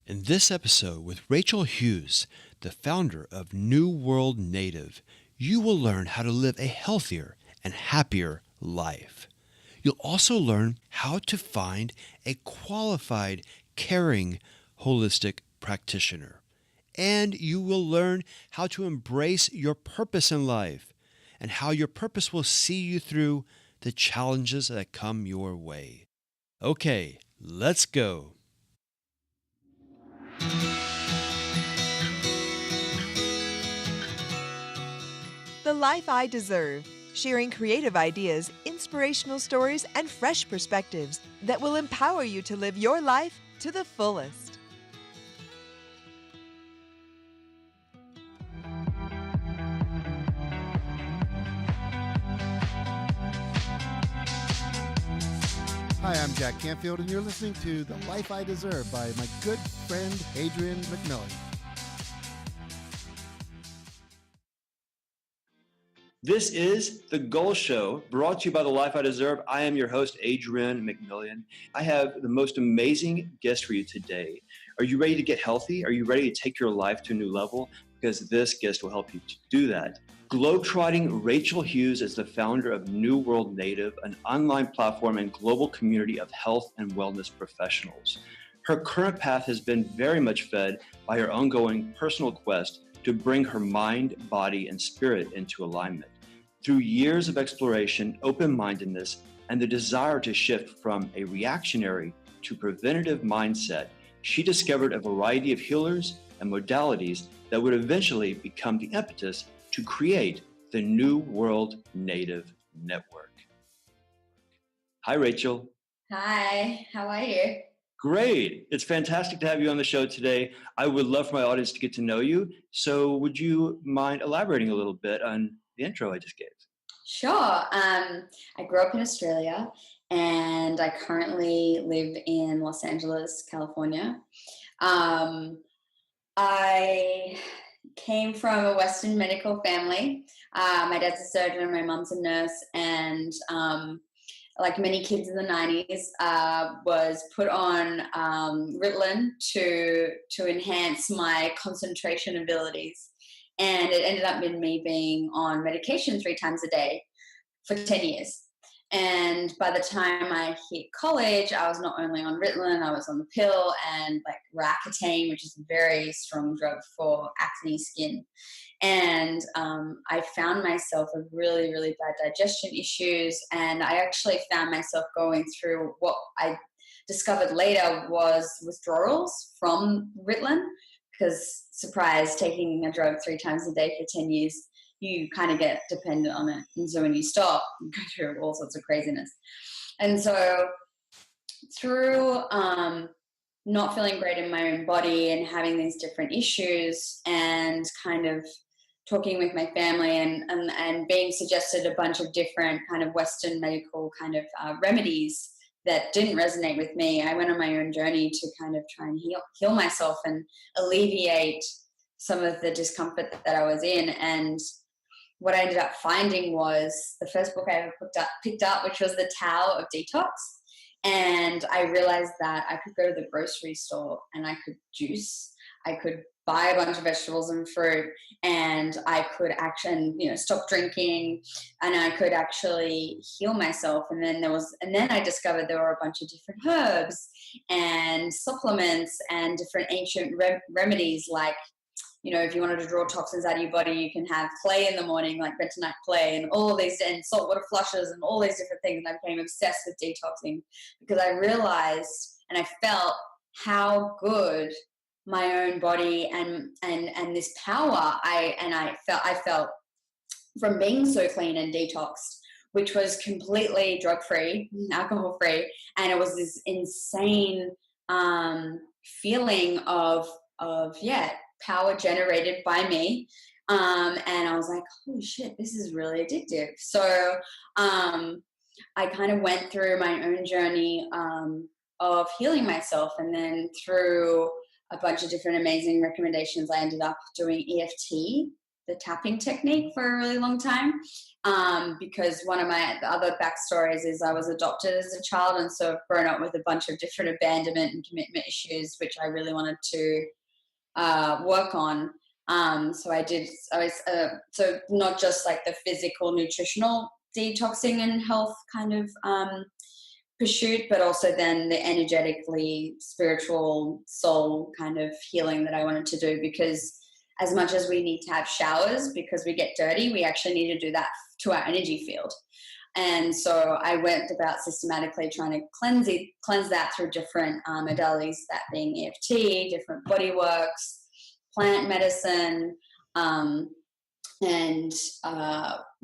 In this episode with Rachel Hughes, the founder of New World Native, you will learn how to live a healthier and happier life. You'll also learn how to find a qualified, caring, holistic practitioner. And you will learn how to embrace your purpose in life and how your purpose will see you through the challenges that come your way. Okay, let's go. The Life I Deserve, sharing creative ideas, inspirational stories, and fresh perspectives that will empower you to live your life to the fullest. Hi, I'm Jack Canfield, and you're listening to The Life I Deserve by my good friend, Adrian McMillan. This is The Goal Show, brought to you by The Life I Deserve. I am your host, Adrian McMillan. I have the most amazing guest for you today. Are you ready to get healthy? Are you ready to take your life to a new level? Because this guest will help you to do that. Globe-trotting Rachel Hughes is the founder of New World Native, an online platform and global community of health and wellness professionals. Her current path has been very much fed by her ongoing personal quest to bring her mind, body, and spirit into alignment. Through years of exploration, open-mindedness, and the desire to shift from a reactionary to preventative mindset, she discovered a variety of healers and modalities that would eventually become the impetus to create the New World Native Network. Hi, Rachel. Hi, how are you? Great. It's fantastic to have you on the show today. I would love for my audience to get to know you. So would you mind elaborating a little bit on the intro I just gave? Sure. I grew up in Australia and I currently live in Los Angeles, California. I came from a Western medical family. My dad's a surgeon and my mom's a nurse, and like many kids in the 90s, was put on Ritalin to enhance my concentration abilities. And it ended up in me being on medication 3 times a day for 10 years. And by the time I hit college, I was not only on Ritalin, I was on the pill and like Roaccutane, which is a very strong drug for acne skin. And I found myself with really, really bad digestion issues. And I actually found myself going through what I discovered later was withdrawals from Ritalin, because surprise, taking a drug 3 times a day for 10 years, you kind of get dependent on it. And so when you stop, you go through all sorts of craziness. And so through not feeling great in my own body and having these different issues and kind of talking with my family and being suggested a bunch of different kind of Western medical kind of remedies that didn't resonate with me, I went on my own journey to kind of try and heal myself and alleviate some of the discomfort that I was in. And what I ended up finding was the first book I ever picked up, which was The Tao of Detox. And I realized that I could go to the grocery store and I could juice, I could buy a bunch of vegetables and fruit, and I could actually, stop drinking, and I could actually heal myself. And then I discovered there were a bunch of different herbs and supplements and different ancient remedies, like, if you wanted to draw toxins out of your body, you can have clay in the morning, like bentonite clay, and all these, and saltwater flushes, and all these different things. And I became obsessed with detoxing because I realized and I felt how good my own body and this power I felt from being so clean and detoxed, which was completely drug-free, alcohol-free, and it was this insane feeling of power generated by me. And I was like, holy shit, this is really addictive. So I kind of went through my own journey of healing myself, and then through a bunch of different amazing recommendations, I ended up doing EFT the tapping technique for a really long time, because one of my other backstories is I was adopted as a child, and so I've grown up with a bunch of different abandonment and commitment issues, which I really wanted to work on. So not just like the physical nutritional detoxing and health kind of pursuit, but also then the energetically spiritual soul kind of healing that I wanted to do, because as much as we need to have showers because we get dirty, we actually need to do that to our energy field. And so I went about systematically trying to cleanse that through different modalities, that being EFT, different body works, plant medicine, and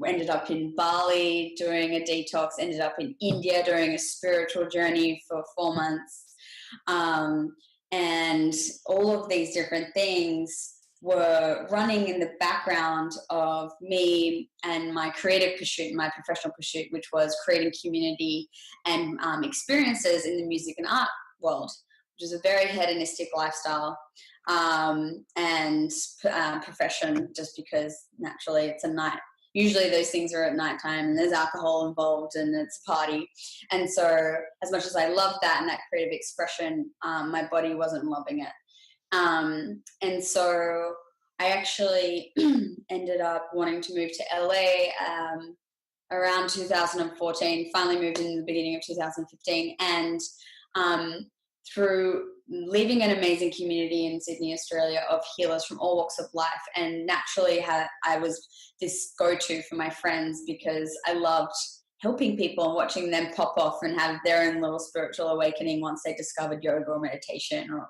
ended up in Bali doing a detox, ended up in India doing a spiritual journey for 4 months. And all of these different things were running in the background of me and my creative pursuit, my professional pursuit, which was creating community and experiences in the music and art world, which is a very hedonistic lifestyle and profession, just because naturally it's a night. Usually those things are at nighttime and there's alcohol involved and it's a party. And so as much as I loved that and that creative expression, my body wasn't loving it. And so I actually ended up wanting to move to LA around 2014, finally moved in the beginning of 2015. And through leaving an amazing community in Sydney, Australia, of healers from all walks of life, and naturally I was this go-to for my friends because I loved helping people and watching them pop off and have their own little spiritual awakening once they discovered yoga or meditation or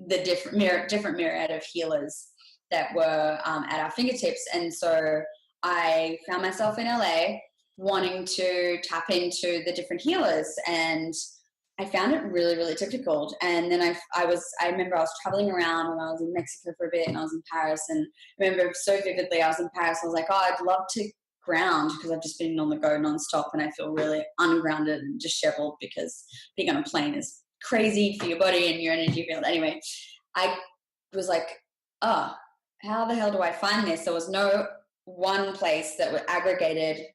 the different myriad of healers that were at our fingertips. And so I found myself in LA wanting to tap into the different healers, and I found it really, really difficult. And then I remember I was traveling around and I was in Mexico for a bit and I was in Paris, and I remember so vividly I was in Paris. I was like, oh, I'd love to ground because I've just been on the go nonstop and I feel really ungrounded and disheveled because being on a plane is crazy for your body and your energy field. Anyway, I was like, oh, how the hell do I find this? There was no one place that aggregated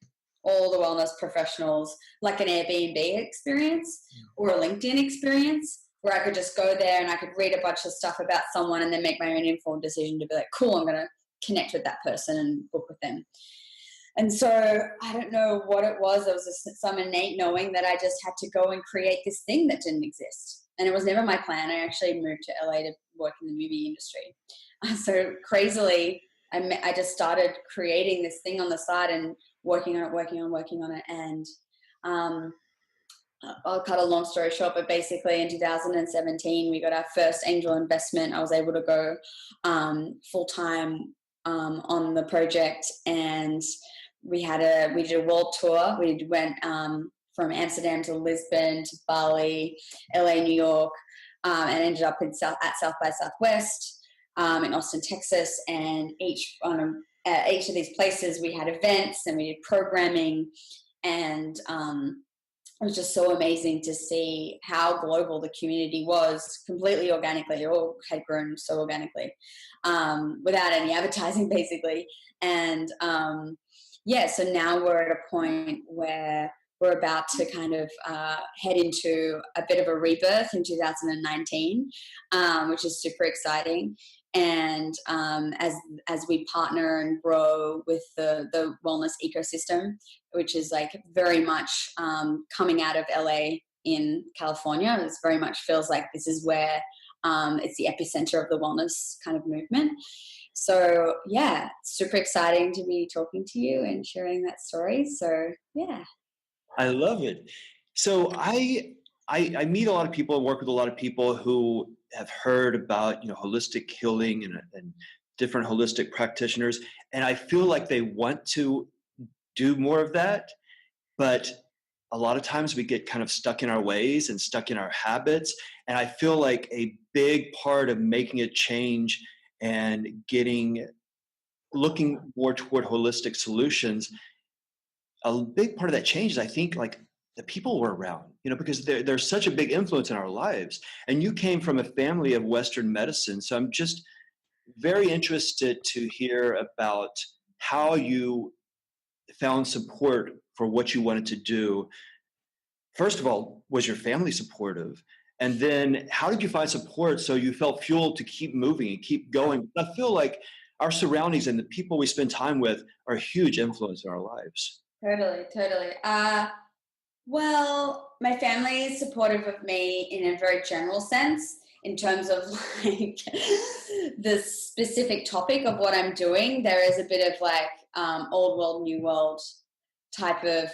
all the wellness professionals, like an Airbnb experience or a LinkedIn experience, where I could just go there and I could read a bunch of stuff about someone and then make my own informed decision to be like, cool, I'm going to connect with that person and book with them. And so I don't know what it was. There was some innate knowing that I just had to go and create this thing that didn't exist. And it was never my plan. I actually moved to LA to work in the movie industry. So crazily, I just started creating this thing on the side and working on it. And I'll cut a long story short, but basically in 2017, we got our first angel investment. I was able to go full-time on the project, and we did a world tour. We went from Amsterdam to Lisbon to Bali, LA, New York, and ended up at South by Southwest in Austin, Texas. And each of these places we had events and we did programming, and it was just so amazing to see how global the community was, completely organically. It all had grown so organically without any advertising, basically. And so now we're at a point where we're about to kind of head into a bit of a rebirth in 2019, which is super exciting. And as we partner and grow with the wellness ecosystem, which is like very much coming out of LA in California, it very much feels like this is where it's the epicenter of the wellness kind of movement. So yeah, super exciting to be talking to you and sharing that story. So yeah. I love it. So I meet a lot of people and work with a lot of people who have heard about, holistic healing and different holistic practitioners. And I feel like they want to do more of that, but a lot of times we get kind of stuck in our ways and stuck in our habits. And I feel like a big part of making a change and looking more toward holistic solutions, a big part of that change is, I think, like the people we're around, because they're such a big influence in our lives. And you came from a family of Western medicine. So I'm just very interested to hear about how you found support for what you wanted to do. First of all, was your family supportive? And then how did you find support so you felt fueled to keep moving and keep going? I feel like our surroundings and the people we spend time with are a huge influence in our lives. Totally. Well, my family is supportive of me in a very general sense, in terms of like the specific topic of what I'm doing. There is a bit of like old world, new world type of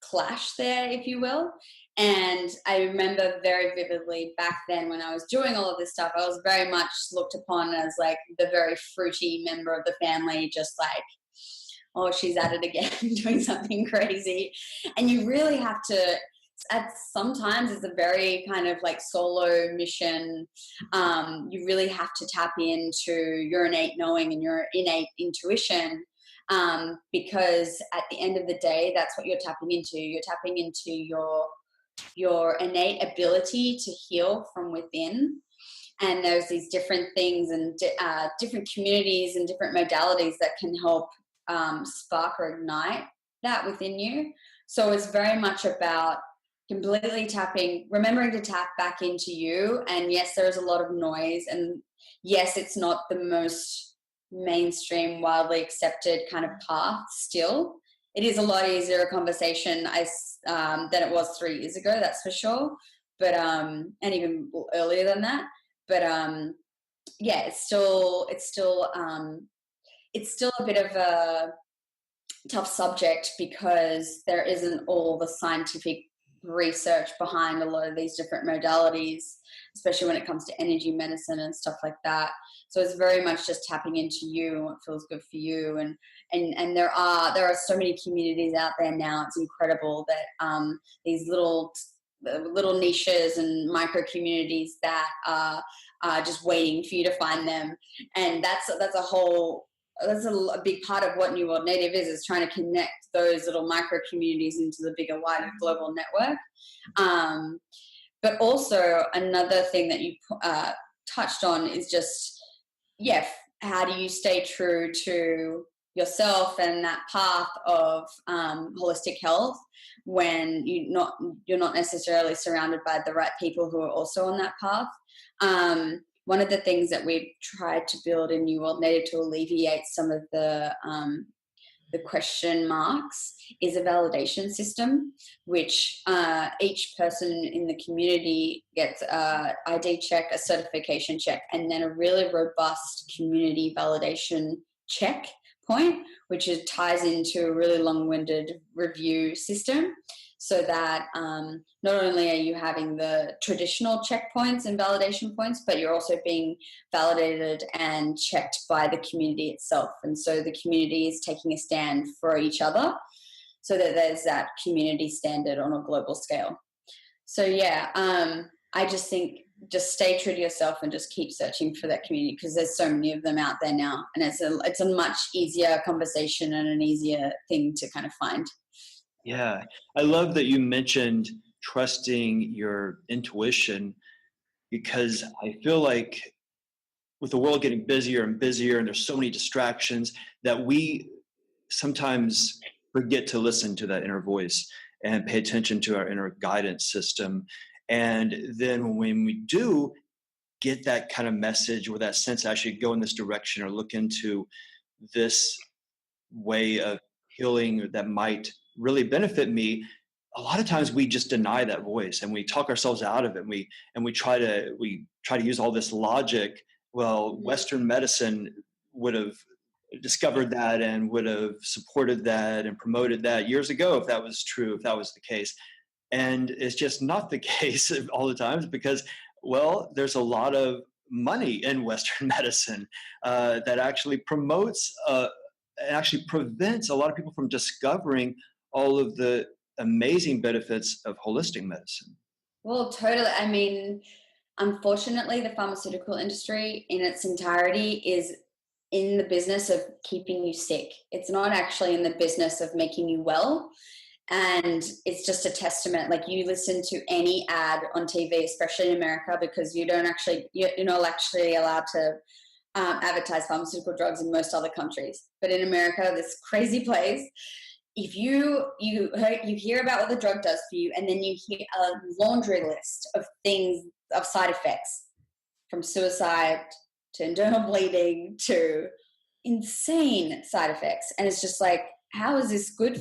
clash there, if you will. And I remember very vividly back then when I was doing all of this stuff, I was very much looked upon as like the very fruity member of the family, just like, oh, she's at it again, doing something crazy. And you really have to, sometimes it's a very kind of like solo mission. You really have to tap into your innate knowing and your innate intuition, because at the end of the day, that's what you're tapping into. You're tapping into your innate ability to heal from within. And there's these different things and different communities and different modalities that can help spark or ignite that within you. So it's very much about completely remembering to tap back into you. And yes, there's a lot of noise, and yes, it's not the most mainstream, widely accepted kind of path still. It is a lot easier a conversation than it was 3 years ago, that's for sure. But and even earlier than that. But yeah, it's still a bit of a tough subject, because there isn't all the scientific research behind a lot of these different modalities, especially when it comes to energy medicine and stuff like that. So it's very much just tapping into you and what feels good for you. And there are so many communities out there now. It's incredible that these little niches and micro communities that are just waiting for you to find them. And that's a big part of what New World Native is trying to connect those little micro communities into the bigger, wider global network. But also another thing that you touched on is just, how do you stay true to yourself and that path of holistic health when you're not necessarily surrounded by the right people who are also on that path. One of the things that we've tried to build in New World Native to alleviate some of the question marks is a validation system, which each person in the community gets a ID check, a certification check, and then a really robust community validation check point, which ties into a really long-winded review system, so that not only are you having the traditional checkpoints and validation points, but you're also being validated and checked by the community itself. And so the community is taking a stand for each other, so that there's that community standard on a global scale. So I just think just stay true to yourself and just keep searching for that community, because there's so many of them out there now, and it's a much easier conversation and an easier thing to kind of find. Yeah, I love that you mentioned trusting your intuition, because I feel like with the world getting busier and busier and there's so many distractions that we sometimes forget to listen to that inner voice and pay attention to our inner guidance system. And then when we do get that kind of message or that sense to actually go in this direction or look into this way of healing that might really benefit me, a lot of times we just deny that voice and we talk ourselves out of it. And we try to use all this logic. Well, Western medicine would have discovered that and would have supported that and promoted that years ago if that was true, if that was the case. And it's just not the case all the times, because, well, there's a lot of money in Western medicine that actually promotes and actually prevents a lot of people from discovering all of the amazing benefits of holistic medicine. Well, totally. I mean, unfortunately, the pharmaceutical industry in its entirety is in the business of keeping you sick. It's not actually in the business of making you well. And it's just a testament. Like, you listen to any ad on TV, especially in America, because you're not actually allowed to advertise pharmaceutical drugs in most other countries. But in America, this crazy place, if you hear about what the drug does for you, and then you hear a laundry list of things, of side effects, from suicide to internal bleeding to insane side effects. And it's just like, how is this good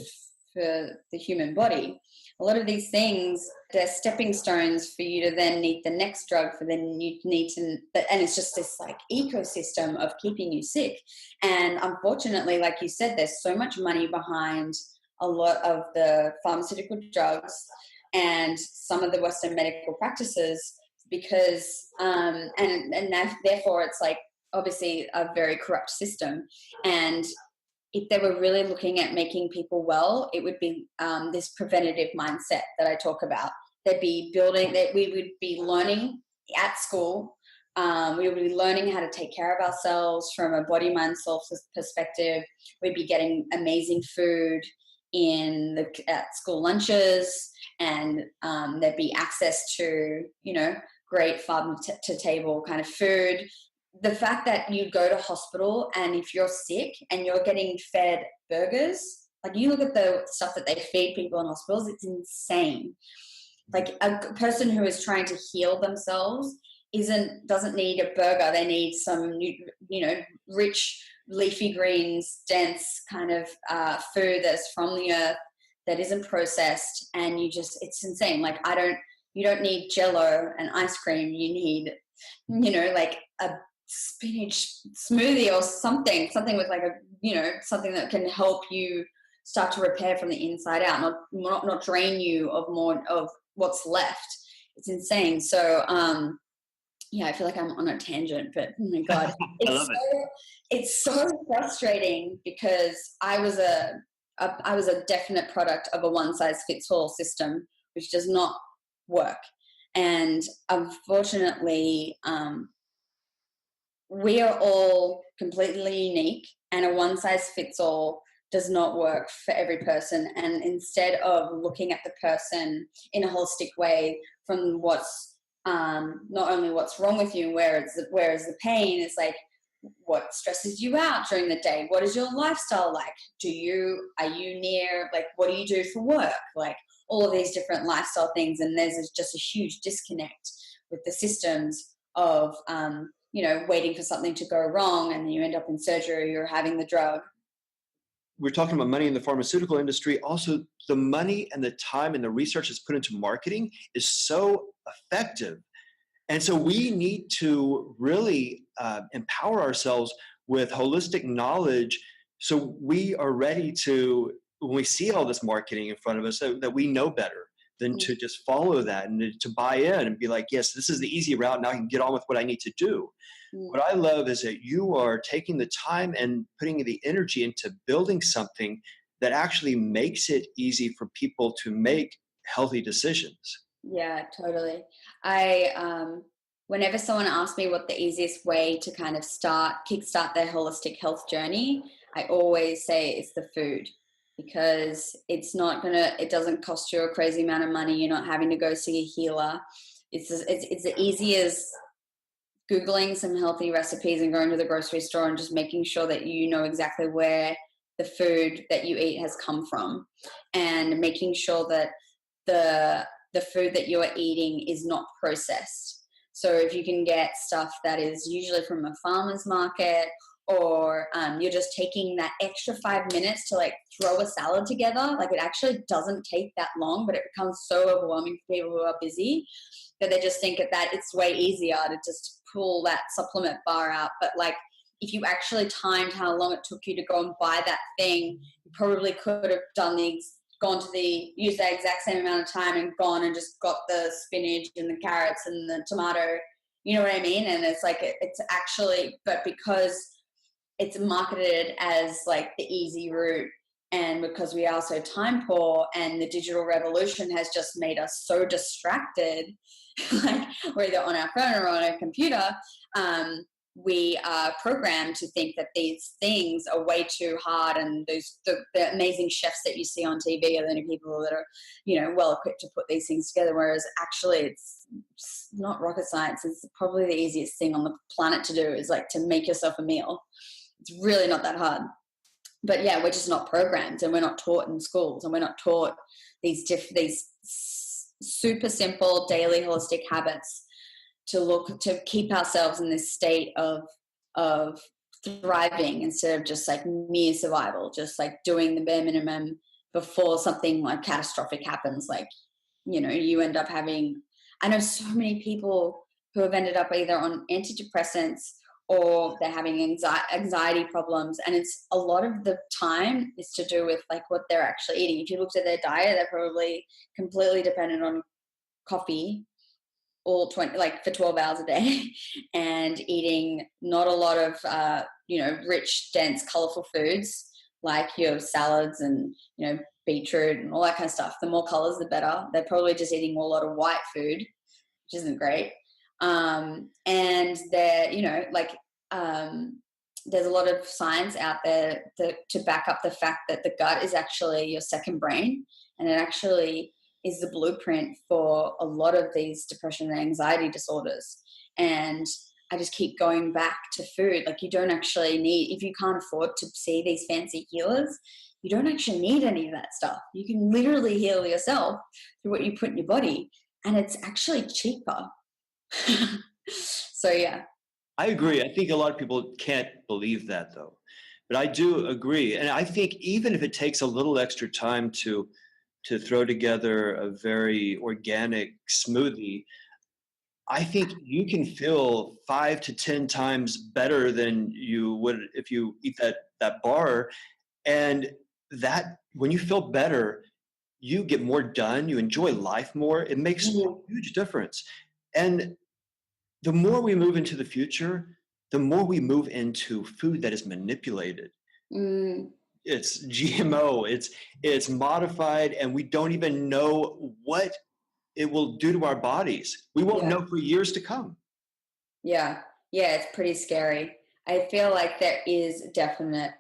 for the human body? A lot of these things, they're stepping stones for you to then need the next drug, for then you need to, and it's just this like ecosystem of keeping you sick. And unfortunately, like you said, there's so much money behind a lot of the pharmaceutical drugs and some of the Western medical practices, because and therefore it's like obviously a very corrupt system. And if they were really looking at making people well, it would be this preventative mindset that I talk about. They'd be building, that we would be learning at school. We would be learning how to take care of ourselves from a body, mind, soul perspective. We'd be getting amazing food at school lunches, and there'd be access to, great farm to table kind of food. The fact that you go to hospital and if you're sick and you're getting fed burgers, like you look at the stuff that they feed people in hospitals, it's insane. Like a person who is trying to heal themselves doesn't need a burger. They need some, rich leafy greens, dense kind of food that's from the earth, that isn't processed. And it's insane. Like you don't need Jell-O and ice cream. You need, like a spinach smoothie or something with like something that can help you start to repair from the inside out, not drain you of more of what's left. It's insane. So I feel like I'm on a tangent, but oh my God, it's so frustrating, because I was a definite product of a one-size-fits-all system, which does not work. And unfortunately, we are all completely unique, and a one-size-fits-all does not work for every person. And instead of looking at the person in a holistic way, from what's not only what's wrong with you and where is the pain, it's like, what stresses you out during the day? What is your lifestyle like? Are you near, like, what do you do for work? Like all of these different lifestyle things. And there's just a huge disconnect with the systems of, waiting for something to go wrong, and then you end up in surgery or having the drug. We're talking about money in the pharmaceutical industry. Also, the money and the time and the research that's put into marketing is so effective. And so we need to really empower ourselves with holistic knowledge, so we are ready to, when we see all this marketing in front of us, that we know better than to just follow that and to buy in and be like, yes, this is the easy route. Now I can get on with what I need to do. What I love is that you are taking the time and putting the energy into building something that actually makes it easy for people to make healthy decisions. Yeah, totally. Whenever someone asks me what the easiest way to kind of kickstart their holistic health journey, I always say it's the food, because it doesn't cost you a crazy amount of money. You're not having to go see a healer. It's as easy as Googling some healthy recipes and going to the grocery store and just making sure that you know exactly where the food that you eat has come from, and making sure that the food that you're eating is not processed. So if you can get stuff that is usually from a farmer's market, or you're just taking that extra 5 minutes to like throw a salad together, like it actually doesn't take that long, but it becomes so overwhelming for people who are busy that they just think that it's way easier to just pull that supplement bar out. But like, if you actually timed how long it took you to go and buy that thing, you probably could have used that exact same amount of time and gone and just got the spinach and the carrots and the tomato, you know what I mean? And it's like, it's actually, but because it's marketed as like the easy route, and because we are so time poor, and the digital revolution has just made us so distracted, like we're either on our phone or on a computer, we are programmed to think that these things are way too hard, and the amazing chefs that you see on TV are the only people that are, well equipped to put these things together. Whereas actually, it's not rocket science. It's probably the easiest thing on the planet to do, is like to make yourself a meal. It's really not that hard. But yeah, we're just not programmed, and we're not taught in schools, and we're not taught these super simple daily holistic habits to keep ourselves in this state of thriving, instead of just like mere survival, just like doing the bare minimum before something like catastrophic happens. Like, you end up having, I know so many people who have ended up either on antidepressants or they're having anxiety problems. And it's a lot of the time is to do with like what they're actually eating. If you looked at their diet, they're probably completely dependent on coffee for 12 hours a day, and eating not a lot of, rich, dense, colorful foods like your salads and, beetroot and all that kind of stuff. The more colors, the better. They're probably just eating a lot of white food, which isn't great. And they're, there's a lot of science out there to back up the fact that the gut is actually your second brain, and it actually is the blueprint for a lot of these depression and anxiety disorders. And I just keep going back to food. Like, you don't actually need, if you can't afford to see these fancy healers, you don't actually need any of that stuff. You can literally heal yourself through what you put in your body, and it's actually cheaper. So yeah. I agree. I think a lot of people can't believe that, though. But I do agree. And I think even if it takes a little extra time to throw together a very organic smoothie, I think you can feel 5 to 10 times better than you would if you eat that bar. And that, when you feel better, you get more done, you enjoy life more. It makes a huge difference. And the more we move into the future, the more we move into food that is manipulated. It's GMO, it's modified, and we don't even know what it will do to our bodies. We won't know for years to come. Yeah, it's pretty scary. I feel like there is a definite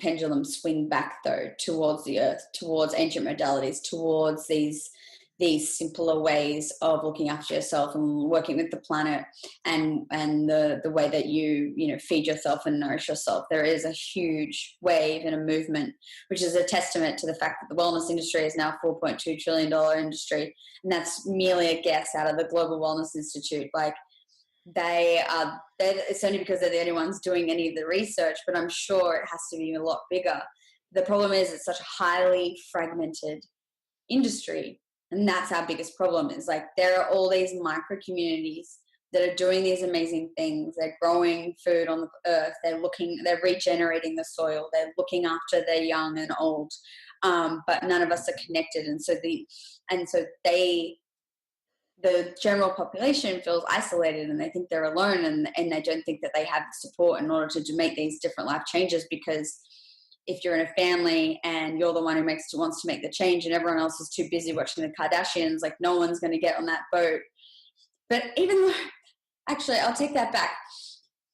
pendulum swing back, though, towards the earth, towards ancient modalities, towards these simpler ways of looking after yourself and working with the planet, and the way that you feed yourself and nourish yourself. There is a huge wave and a movement, which is a testament to the fact that the wellness industry is now a $4.2 trillion industry, and that's merely a guess out of the Global Wellness Institute. Like, it's only because they're the only ones doing any of the research, but I'm sure it has to be a lot bigger. The problem is it's such a highly fragmented industry. And that's our biggest problem, is like there are all these micro communities that are doing these amazing things. They're growing food on the earth. They're regenerating the soil. They're looking after their young and old. But none of us are connected. And so the general population feels isolated, and they think they're alone, and they don't think that they have the support in order to make these different life changes. Because if you're in a family and you're the one who wants to make the change, and everyone else is too busy watching the Kardashians, like no one's going to get on that boat. But even though, actually, I'll take that back,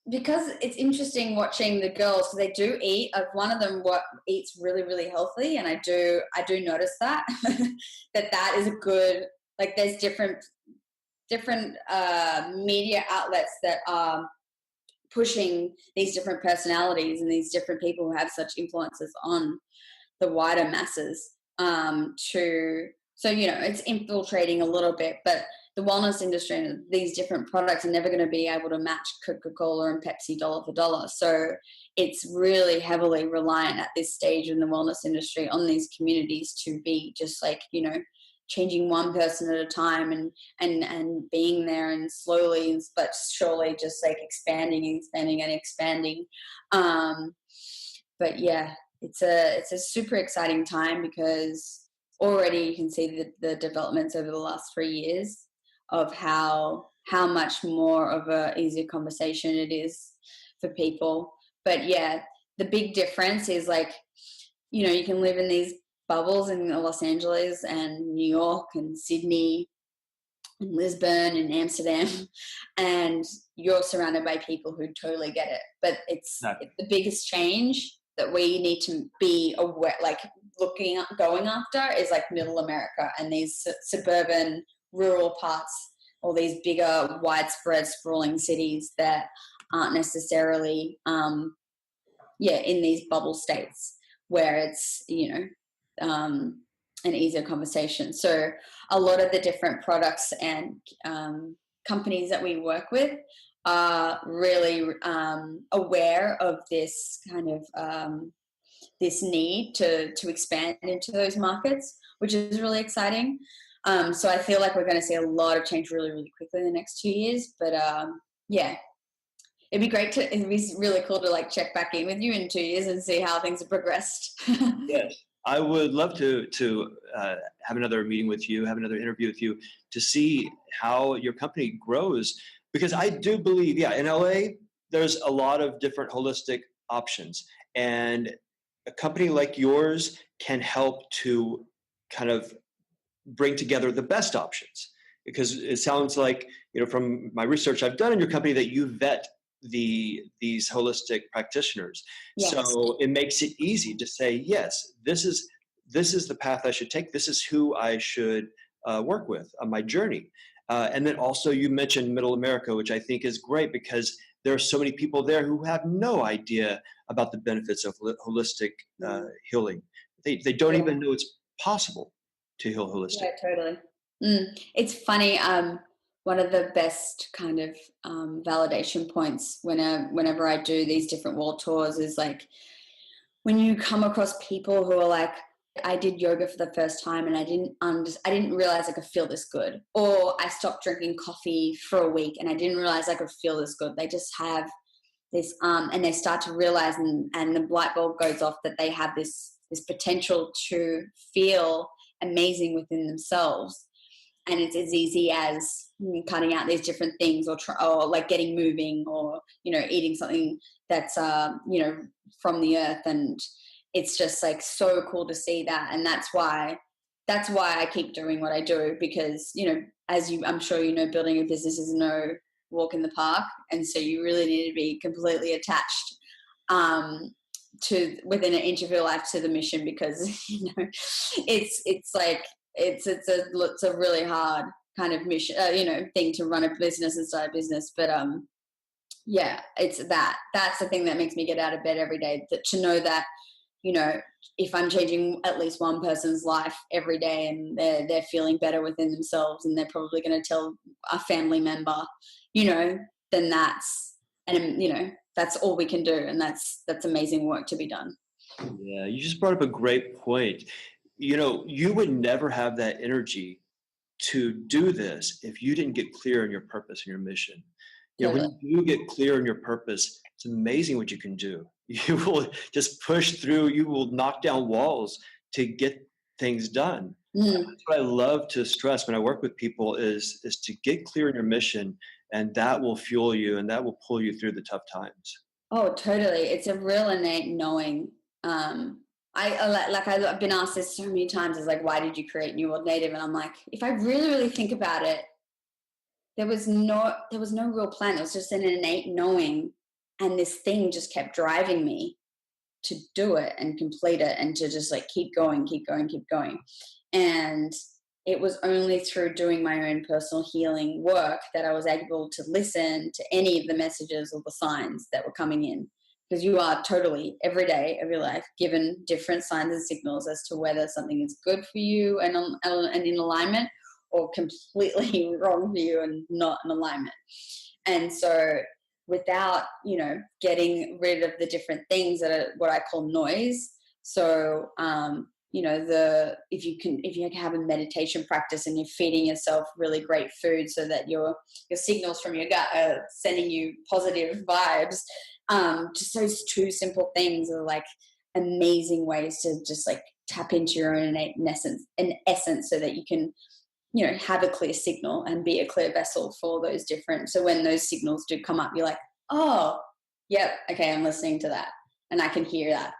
because it's interesting watching the girls. So they do eat. One of them eats really, really healthy, and I do notice that that is a good. Like, there's different media outlets that are pushing these different personalities and these different people who have such influences on the wider masses. It's infiltrating a little bit, but the wellness industry and these different products are never going to be able to match Coca-Cola and Pepsi dollar for dollar. So it's really heavily reliant at this stage in the wellness industry on these communities to be just like, changing one person at a time and being there, and slowly but surely just like expanding. But yeah, it's a super exciting time, because already you can see the developments over the last 3 years of how much more of a easier conversation it is for people. But yeah, the big difference is like, you can live in these bubbles in Los Angeles and New York and Sydney and Lisbon and Amsterdam, and you're surrounded by people who totally get it. But it's the biggest change that we need to be aware, like going after, is like middle America and these suburban, rural parts, all these bigger, widespread, sprawling cities that aren't necessarily, in these bubble states where it's, an easier conversation. So a lot of the different products and companies that we work with are really aware of this kind of this need to expand into those markets, which is really exciting. So I feel like we're going to see a lot of change really, really quickly in the next 2 years. But it'd be really cool to like check back in with you in 2 years and see how things have progressed. Yes, I would love to have another meeting with you, have another interview with you to see how your company grows. Because I do believe, in LA, there's a lot of different holistic options. And a company like yours can help to kind of bring together the best options. Because it sounds like, from my research I've done in your company, that you vet these holistic practitioners. Yes. So it makes it easy to say, yes, this is the path I should take. This is who I should work with on my journey. And then also you mentioned Middle America, which I think is great because there are so many people there who have no idea about the benefits of holistic healing. They don't even know it's possible to heal holistic. Yeah, totally. It's funny. One of the best kind of validation points whenever I do these different world tours is like when you come across people who are like, I did yoga for the first time and I didn't realize I could feel this good. Or I stopped drinking coffee for a week and I didn't realize I could feel this good. They just have this, and they start to realize and the light bulb goes off that they have this potential to feel amazing within themselves. And it's as easy as cutting out these different things or like getting moving or, eating something that's, from the earth. And it's just like so cool to see that. And that's why I keep doing what I do because, I'm sure building a business is no walk in the park. And so you really need to be completely attached to within an inch of your life to the mission because, it's like, it's a really hard kind of mission, thing to run a business and start a business. But it's that's the thing that makes me get out of bed every day, to know that, if I'm changing at least one person's life every day and they're feeling better within themselves and they're probably going to tell a family member, then that's all we can do. And that's amazing work to be done. Yeah, you just brought up a great point. You would never have that energy to do this if you didn't get clear on your purpose and your mission. Totally. When you get clear on your purpose, it's amazing what you can do. You will just push through, you will knock down walls to get things done. That's what I love to stress when I work with people is to get clear on your mission, and that will fuel you and that will pull you through the tough times. Oh, totally. It's a real innate knowing. I've been asked this so many times, is like, why did you create New World Native? And I'm like, if I really, really think about it, there was no real plan. It was just an innate knowing. And this thing just kept driving me to do it and complete it and to just like keep going. And it was only through doing my own personal healing work that I was able to listen to any of the messages or the signs that were coming in. Because you are totally, every day of your life, given different signs and signals as to whether something is good for you and in alignment, or completely wrong for you and not in alignment. And so without, getting rid of the different things that are what I call noise. So, if you have a meditation practice and you're feeding yourself really great food so that your signals from your gut are sending you positive vibes, just those two simple things are like amazing ways to just like tap into your own innate essence so that you can, have a clear signal and be a clear vessel for those different. So when those signals do come up, you're like, oh, yep, okay, I'm listening to that and I can hear that,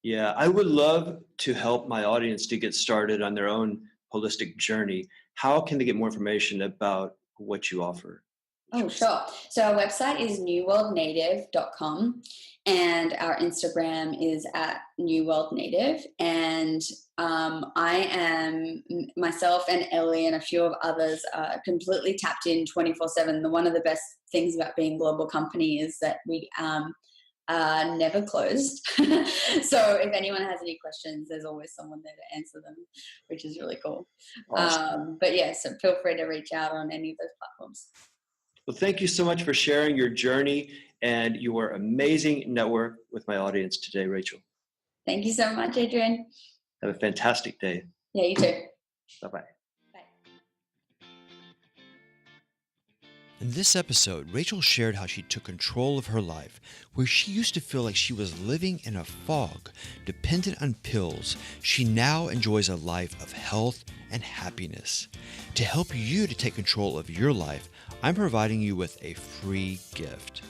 Yeah, I would love to help my audience to get started on their own holistic journey. How can they get more information about what you offer? Oh, sure. So our website is newworldnative.com and our Instagram is at newworldnative. And I am myself and Ellie and a few of others are completely tapped in 24/7. One of the best things about being a global company is that we never closed. So if anyone has any questions, there's always someone there to answer them, which is really cool. Awesome. But yeah, so feel free to reach out on any of those platforms. Well, thank you so much for sharing your journey and your amazing network with my audience today, Rachel. Thank you so much, Adrian. Have a fantastic day. Yeah, you too. Bye-bye. Bye. In this episode, Rachel shared how she took control of her life, where she used to feel like she was living in a fog, dependent on pills. She now enjoys a life of health and happiness. To help you to take control of your life, I'm providing you with a free gift.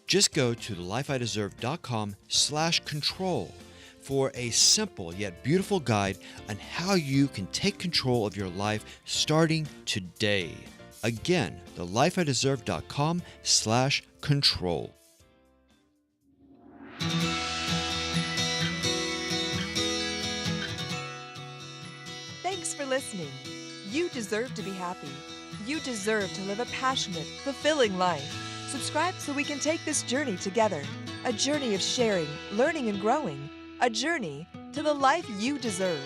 Just go to thelifeideserve.com/control for a simple yet beautiful guide on how you can take control of your life starting today. Again, thelifeideserve.com/control. Thanks for listening. You deserve to be happy. You deserve to live a passionate, fulfilling life. Subscribe so we can take this journey together. A journey of sharing, learning, and growing. A journey to the life you deserve.